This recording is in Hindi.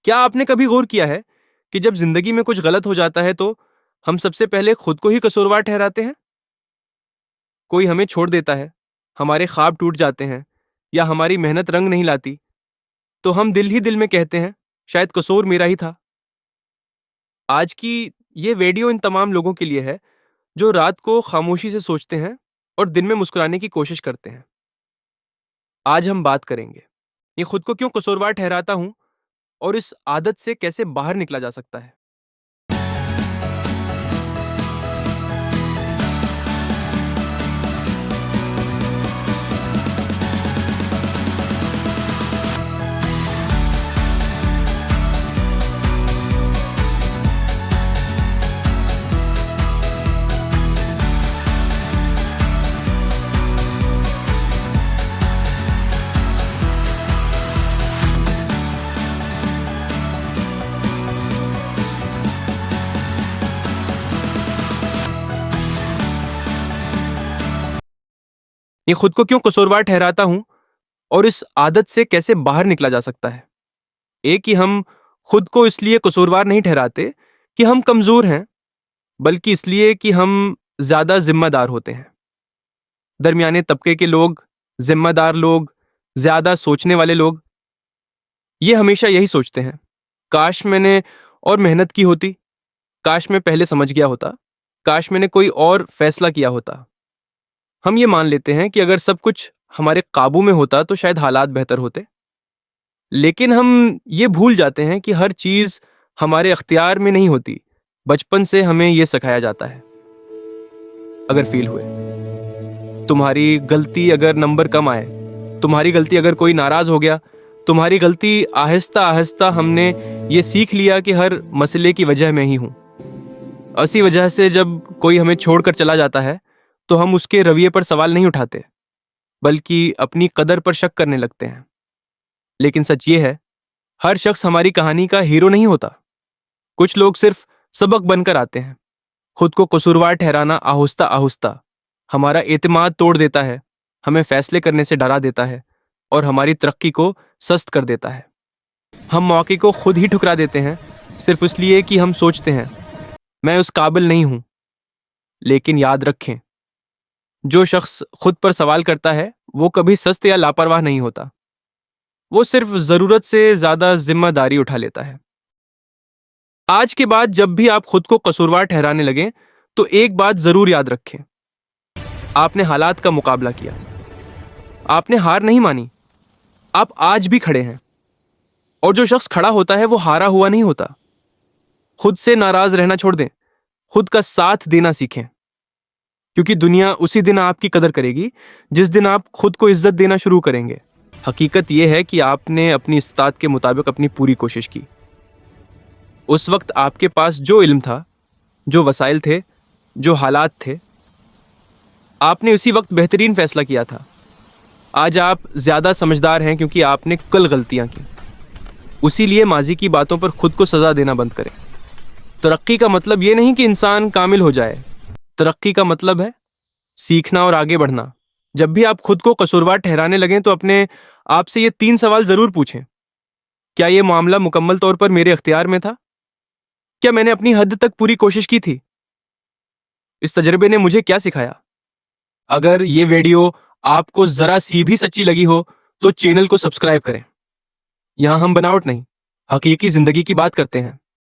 क्या आपने कभी गौर किया है कि जब जिंदगी में कुछ गलत हो जाता है तो हम सबसे पहले खुद को ही कसूरवार ठहराते हैं? कोई हमें छोड़ देता है, हमारे ख्वाब टूट जाते हैं या हमारी मेहनत रंग नहीं लाती, तो हम दिल ही दिल में कहते हैं, शायद कसूर मेरा ही था। आज की ये वीडियो इन तमाम लोगों के लिए है जो रात को खामोशी से सोचते हैं और दिन में मुस्कुराने की कोशिश करते हैं। आज हम बात करेंगे, ये खुद को क्यों कसूरवार ठहराता हूं और इस आदत से कैसे बाहर निकला जा सकता है। ये खुद को क्यों कसूरवार ठहराता हूं और इस आदत से कैसे बाहर निकला जा सकता है। एक कि हम खुद को इसलिए कसूरवार नहीं ठहराते कि हम कमजोर हैं, बल्कि इसलिए कि हम ज्यादा जिम्मेदार होते हैं। दरमियाने तबके के लोग, जिम्मेदार लोग, ज्यादा सोचने वाले लोग, ये हमेशा यही सोचते हैं, काश मैंने और मेहनत की होती, काश मैं पहले समझ गया होता, काश मैंने कोई और फैसला किया होता। हम ये मान लेते हैं कि अगर सब कुछ हमारे काबू में होता तो शायद हालात बेहतर होते। लेकिन हम ये भूल जाते हैं कि हर चीज हमारे अख्तियार में नहीं होती। बचपन से हमें यह सिखाया जाता है, अगर फेल हुए, तुम्हारी गलती अगर नंबर कम आए, तुम्हारी गलती अगर कोई नाराज हो गया, तुम्हारी गलती, आहिस्ता आहिस्ता हमने ये सीख लिया कि हर मसले की वजह मैं ही हूं। इसी वजह से जब कोई हमें छोड़कर चला जाता है तो हम उसके रवैये पर सवाल नहीं उठाते, बल्कि अपनी कदर पर शक करने लगते हैं। लेकिन सच ये है, हर शख्स हमारी कहानी का हीरो नहीं होता। कुछ लोग सिर्फ सबक बनकर आते हैं। खुद को कसूरवार ठहराना आहिस्ता आहिस्ता हमारा एतमाद तोड़ देता है, हमें फैसले करने से डरा देता है और हमारी तरक्की को सस्त कर देता है। हम मौके को खुद ही ठुकरा देते हैं सिर्फ इसलिए कि हम सोचते हैं, मैं उस काबिल नहीं हूं। लेकिन याद रखें, जो शख्स खुद पर सवाल करता है वो कभी सस्त या लापरवाह नहीं होता। वो सिर्फ जरूरत से ज्यादा जिम्मेदारी उठा लेता है। आज के बाद जब भी आप खुद को कसूरवार ठहराने लगें तो एक बात जरूर याद रखें, आपने हालात का मुकाबला किया, आपने हार नहीं मानी, आप आज भी खड़े हैं। और जो शख्स खड़ा होता है वो हारा हुआ नहीं होता। खुद से नाराज रहना छोड़ दें, खुद का साथ देना सीखें, क्योंकि दुनिया उसी दिन आपकी कदर करेगी जिस दिन आप खुद को इज्जत देना शुरू करेंगे। हकीकत यह है कि आपने अपनी इस्तात के मुताबिक अपनी पूरी कोशिश की। उस वक्त आपके पास जो इल्म था, जो वसाइल थे, जो हालात थे, आपने उसी वक्त बेहतरीन फैसला किया था। आज आप ज्यादा समझदार हैं क्योंकि आपने कल गलतियां की। उसी लिए माजी की बातों पर खुद को सजा देना बंद करें। तरक्की का मतलब ये नहीं कि इंसान कामिल हो जाए। तरक्की का मतलब है सीखना और आगे बढ़ना। जब भी आप खुद को कसूरवार ठहराने लगें तो अपने आप से ये 3 सवाल जरूर पूछें। क्या ये मामला मुकम्मल तौर पर मेरे अख्तियार में था? क्या मैंने अपनी हद तक पूरी कोशिश की थी? इस तजर्बे ने मुझे क्या सिखाया? अगर ये वीडियो आपको जरा सी भी सच्ची लगी हो तो चैनल को सब्सक्राइब करें। यहां हम बनावट नहीं, हकीकी जिंदगी की बात करते हैं।